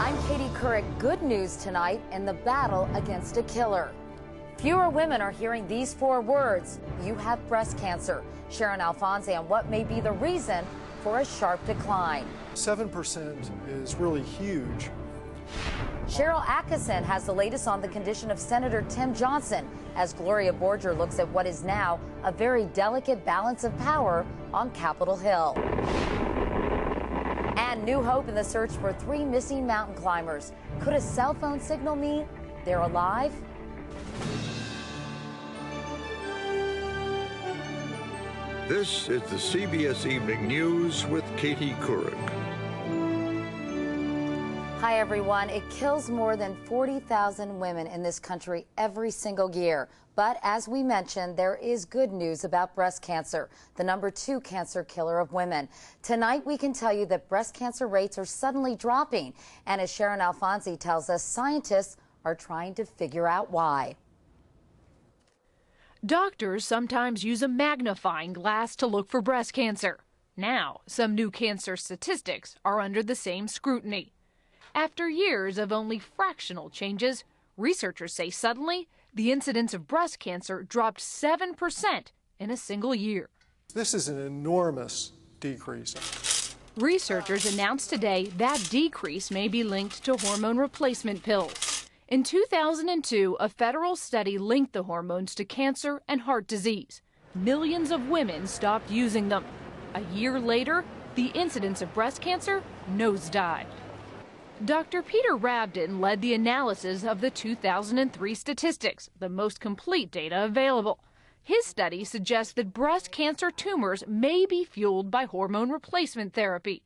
I'm Katie Couric. Good news tonight in the battle against a killer. Fewer women are hearing these 4 words: you have breast cancer. Sharon Alfonsi on what may be the reason for a sharp decline. 7% is really huge. Cheryl Atkinson has the latest on the condition of Senator Tim Johnson as Gloria Borger looks at what is now a very delicate balance of power on Capitol Hill. And new hope in the search for 3 missing mountain climbers. Could a cell phone signal mean they're alive? This is the CBS Evening News with Katie Couric. Hi, everyone. It kills more than 40,000 women in this country every single year. But as we mentioned, there is good news about breast cancer, the #2 cancer killer of women. Tonight, we can tell you that breast cancer rates are suddenly dropping. And as Sharon Alfonsi tells us, scientists are trying to figure out why. Doctors sometimes use a magnifying glass to look for breast cancer. Now, some new cancer statistics are under the same scrutiny. After years of only fractional changes, researchers say suddenly the incidence of breast cancer dropped 7% in a single year. This is an enormous decrease. Researchers announced today that decrease may be linked to hormone replacement pills. In 2002, a federal study linked the hormones to cancer and heart disease. Millions of women stopped using them. A year later, the incidence of breast cancer nosedived. Dr. Peter Rabden led the analysis of the 2003 statistics, the most complete data available. His study suggests that breast cancer tumors may be fueled by hormone replacement therapy.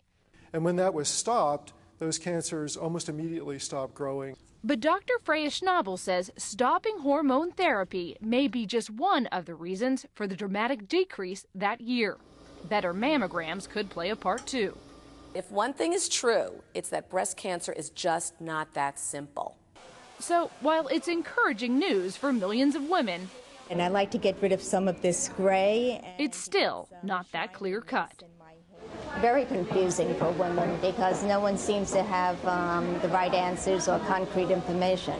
And when that was stopped, those cancers almost immediately stopped growing. But Dr. Freya Schnabel says stopping hormone therapy may be just one of the reasons for the dramatic decrease that year. Better mammograms could play a part too. If one thing is true, it's that breast cancer is just not that simple. So while it's encouraging news for millions of women, and I like to get rid of some of this gray, it's still not that clear cut. Very confusing for women because no one seems to have the right answers or concrete information.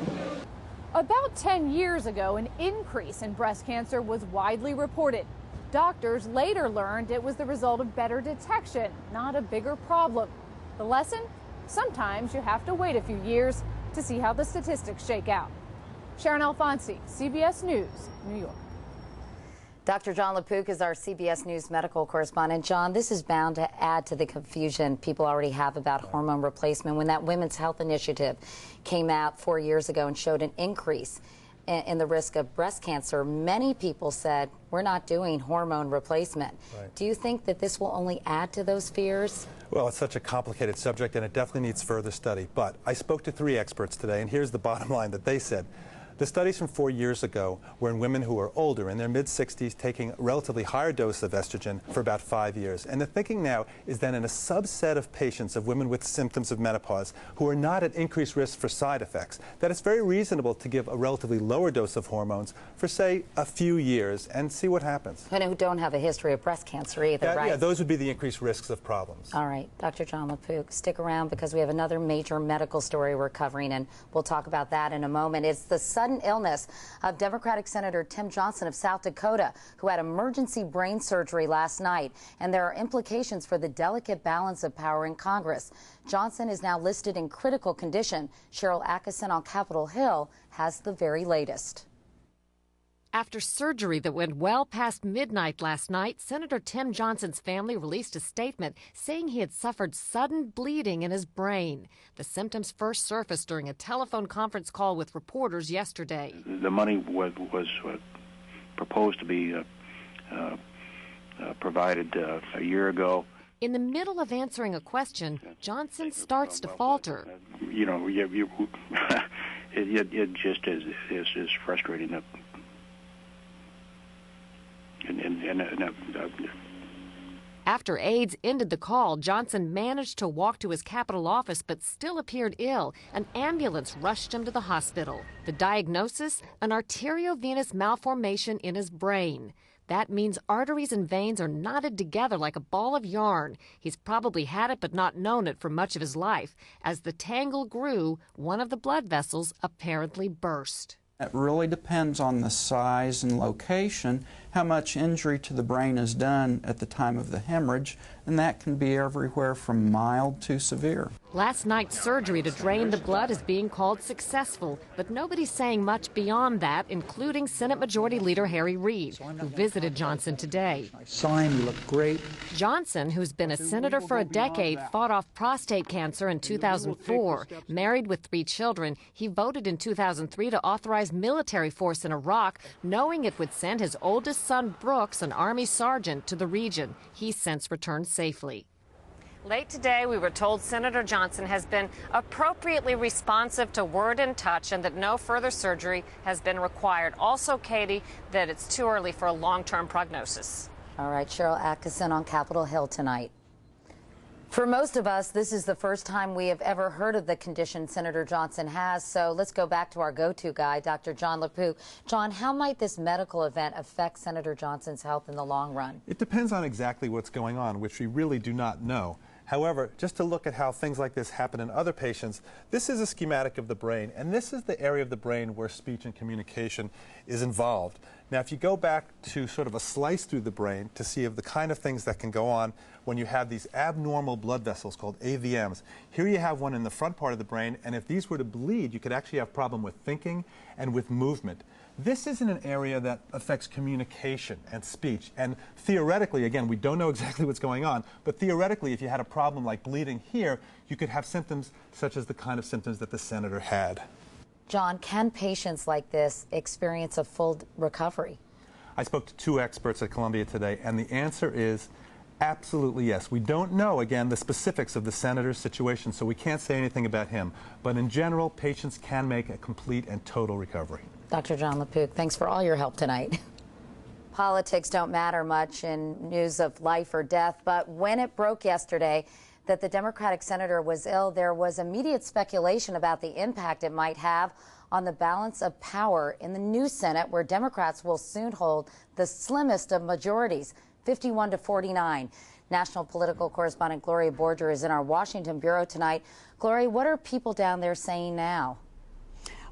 About 10 years ago, an increase in breast cancer was widely reported. Doctors later learned it was the result of better detection, not a bigger problem. The lesson? Sometimes you have to wait a few years to see how the statistics shake out. Sharon Alfonsi, CBS News, New York. Dr. John LaPook is our CBS News medical correspondent. John, this is bound to add to the confusion people already have about hormone replacement. When that Women's Health Initiative came out 4 years ago and showed an increase in the risk of breast cancer, many people said, we're not doing hormone replacement. Right. Do you think that this will only add to those fears? Well, it's such a complicated subject, and it definitely needs further study. But I spoke to 3 experts today, and here's the bottom line that they said. The studies from 4 years ago were in women who were older, in their mid-60s, taking a relatively higher dose of estrogen for about 5 years. And the thinking now is that in a subset of patients of women with symptoms of menopause who are not at increased risk for side effects, that it's very reasonable to give a relatively lower dose of hormones for, say, a few years and see what happens. And who don't have a history of breast cancer either, right? Yeah, those would be the increased risks of problems. All right, Dr. John LaPook, stick around because we have another major medical story we're covering, and we'll talk about that in a moment. It's the sudden illness of Democratic Senator Tim Johnson of South Dakota, who had emergency brain surgery last night, and there are implications for the delicate balance of power in Congress. Johnson is now listed in critical condition. Cheryl Atkinson on Capitol Hill has the very latest. After surgery that went well past midnight last night, Senator Tim Johnson's family released a statement saying he had suffered sudden bleeding in his brain. The symptoms first surfaced during a telephone conference call with reporters yesterday. The money was proposed to be provided a year ago. In the middle of answering a question, Johnson starts to falter. You know, it just is frustrating. After aides ended the call, Johnson managed to walk to his Capitol office but still appeared ill. An ambulance rushed him to the hospital. The diagnosis? An arteriovenous malformation in his brain. That means arteries and veins are knotted together like a ball of yarn. He's probably had it but not known it for much of his life. As the tangle grew, one of the blood vessels apparently burst. It really depends on the size and location, how much injury to the brain is done at the time of the hemorrhage, and that can be everywhere from mild to severe. Last night's surgery to drain the blood is being called successful, but nobody's saying much beyond that, including Senate Majority Leader Harry Reid, who visited Johnson today. I saw him, he looked great. Johnson, who's been a senator for a decade, fought off prostate cancer in 2004. Married with 3 children, he voted in 2003 to authorize military force in Iraq, knowing it would send his oldest son, Brooks, an Army sergeant, to the region. He's since returned safely. Late today, we were told Senator Johnson has been appropriately responsive to word and touch and that no further surgery has been required. Also, Katie, that it's too early for a long-term prognosis. All right, Cheryl Atkinson on Capitol Hill tonight. For most of us, this is the first time we have ever heard of the condition Senator Johnson has, so let's go back to our go-to guy, Dr. John LaPue. John, how might this medical event affect Senator Johnson's health in the long run? It depends on exactly what's going on, which we really do not know. However, just to look at how things like this happen in other patients, this is a schematic of the brain, and this is the area of the brain where speech and communication is involved. Now, if you go back to sort of a slice through the brain to see of the kind of things that can go on when you have these abnormal blood vessels called AVMs, here you have one in the front part of the brain, and if these were to bleed, you could actually have a problem with thinking and with movement. This isn't an area that affects communication and speech, and theoretically, again, we don't know exactly what's going on, but theoretically, if you had a problem like bleeding here, you could have symptoms such as the kind of symptoms that the senator had. John, can patients like this experience a full recovery? I spoke to 2 experts at Columbia today, and the answer is absolutely yes. We don't know, again, the specifics of the senator's situation, so we can't say anything about him. But in general, patients can make a complete and total recovery. Dr. John LaPue, thanks for all your help tonight. Politics don't matter much in news of life or death, but when it broke yesterday that the Democratic senator was ill, there was immediate speculation about the impact it might have on the balance of power in the new Senate, where Democrats will soon hold the slimmest of majorities, 51 to 49. National political correspondent Gloria Borger is in our Washington bureau tonight. Gloria, what are people down there saying now?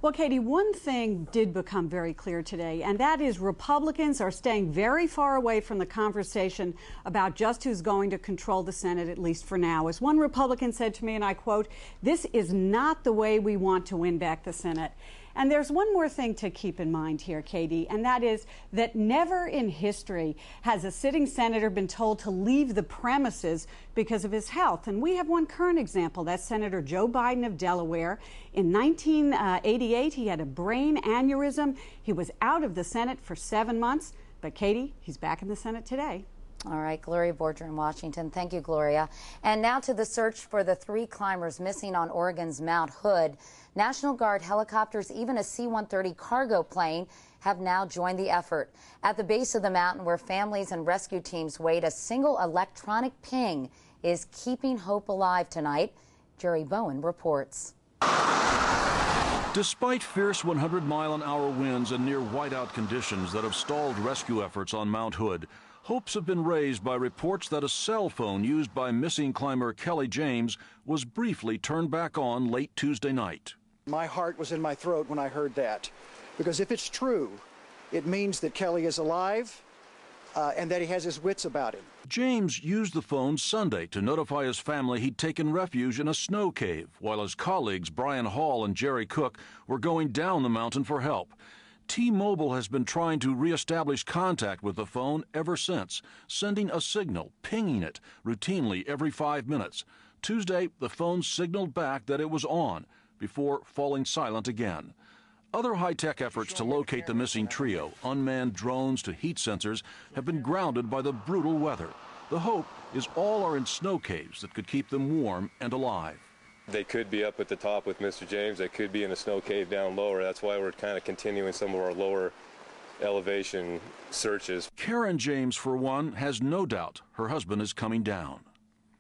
Well, Katie, one thing did become very clear today, and that is Republicans are staying very far away from the conversation about just who's going to control the Senate, at least for now. As one Republican said to me, and I quote, "This is not the way we want to win back the Senate." And there's one more thing to keep in mind here, Katie, and that is that never in history has a sitting senator been told to leave the premises because of his health. And we have one current example. That's Senator Joe Biden of Delaware. In 1988, he had a brain aneurysm. He was out of the Senate for 7 months. But, Katie, he's back in the Senate today. All right, Gloria Borger in Washington. Thank you, Gloria. And now to the search for the 3 climbers missing on Oregon's Mount Hood. National Guard helicopters, even a C-130 cargo plane, have now joined the effort. At the base of the mountain, where families and rescue teams wait, a single electronic ping is keeping hope alive tonight. Jerry Bowen reports. Despite fierce 100-mile-an-hour winds and near whiteout conditions that have stalled rescue efforts on Mount Hood, hopes have been raised by reports that a cell phone used by missing climber Kelly James was briefly turned back on late Tuesday night. My heart was in my throat when I heard that, because if it's true, it means that Kelly is alive and that he has his wits about him. James used the phone Sunday to notify his family he'd taken refuge in a snow cave, while his colleagues Brian Hall and Jerry Cook were going down the mountain for help. T-Mobile has been trying to reestablish contact with the phone ever since, sending a signal, pinging it routinely every 5 minutes. Tuesday, the phone signaled back that it was on, before falling silent again. Other high-tech efforts to locate the missing trio, unmanned drones to heat sensors, have been grounded by the brutal weather. The hope is all are in snow caves that could keep them warm and alive. They could be up at the top with Mr. James. They could be in a snow cave down lower. That's why we're kind of continuing some of our lower elevation searches. Karen James, for one, has no doubt her husband is coming down.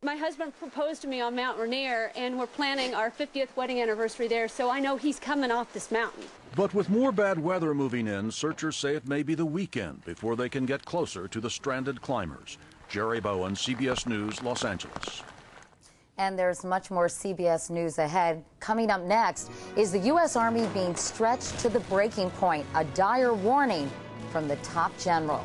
My husband proposed to me on Mount Rainier, and we're planning our 50th wedding anniversary there, so I know he's coming off this mountain. But with more bad weather moving in, searchers say it may be the weekend before they can get closer to the stranded climbers. Jerry Bowen, CBS News, Los Angeles. And there's much more CBS News ahead. Coming up next, is the U.S. Army being stretched to the breaking point? A dire warning from the top general.